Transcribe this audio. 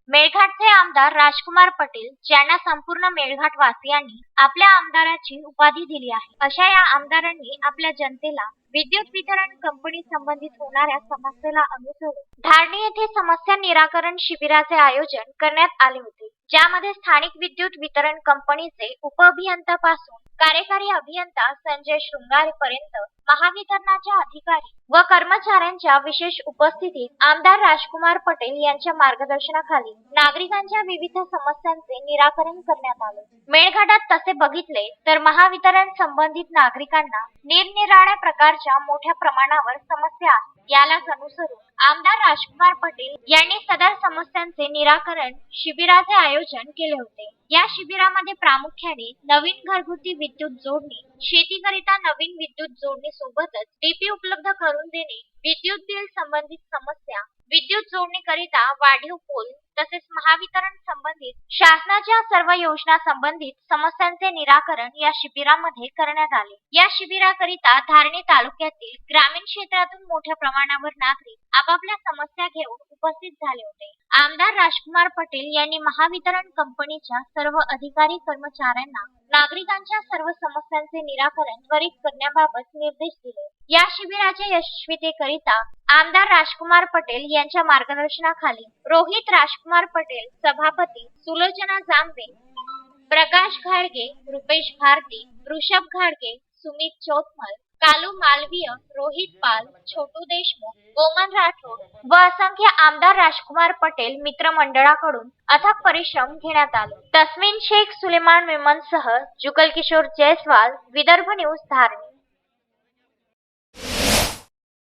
मेळघाटचे आमदार राजकुमार पटेल ज्यांना संपूर्ण मेळघाट वासियांनी आपल्या आमदाराची उपाधी दिली आहे, अशा या आमदारांनी आपल्या जनतेला विद्युत वितरण कंपनी संबंधित होणाऱ्या समस्येला अनुसरून धारणी येथे समस्या निराकरण शिबिराचे आयोजन करण्यात आले होते, ज्यामध्ये स्थानिक विद्युत वितरण कंपनीचे उपअभियंतापासून कार्यकारी अभियंता संजय शृंगारे पर्यंत महावितरणाच्या अधिकारी व कर्मचाऱ्यांच्या विशेष उपस्थितीत आमदार राजकुमार पटेल यांच्या मार्गदर्शनाखाली नागरिकांच्या विविध समस्यांचे निराकरण करण्यात आले। मेळघाटात तसे बघितले तर महावितरण संबंधित नागरिकांना निरनिराळ्या प्रकारच्या मोठ्या प्रमाणावर समस्या आहेत। यालाच अनुसरून आमदार राजकुमार पटेल यांनी सदर समस्यांचे निराकरण शिबिराचे आयोजन केले होते। या शिबिरामध्ये प्रामुख्याने नवीन घरगुती विद्युत जोडणी, शेतीकरिता नवीन विद्युत जोडणी सोबतच डीपी उपलब्ध करून देणे, विद्युत बिल संबंधित समस्या, विद्युत जोडणीकरिता वाढीव पोल तसेच महावितरण संबंधित शासनाच्या सर्व योजना संबंधित समस्यांचे निराकरण या शिबिरामध्ये करण्यात आले। या शिबिराकरिता धारणी तालुक्यातील ग्रामीण क्षेत्रातून मोठ्या प्रमाणावर नागरिक आपापल्या समस्या घेऊन उपस्थित झाले होते। आमदार राजकुमार पटेल यांनी महावितरण कंपनीच्या सर्व अधिकारी कर्मचाऱ्यांना नागरिकांच्या सर्व समस्यांचे निराकरण त्वरित करण्याबाबत निर्देश दिले। या शिबिराच्या यशस्वीतेकरिता आमदार राजकुमार पटेल यांच्या मार्गदर्शनाखाली रोहित राजकुमार पटेल सभापती, सुलोचना जांभे, प्रकाश घाडगे, रुपेश भारती, ऋषभ घाडगे, सुमित चौतमल, कालू मालवीय, रोहित पाल, छोटू देशमुख, गोमन राठोड व असंख्य आमदार राजकुमार पटेल मित्रमंडळाकडून अथक परिश्रम घेण्यात आले। तस्मीन शेख सुलेमान मेमनसह जुगल किशोर जयस्वाल, विदर्भ न्यूज धारणी।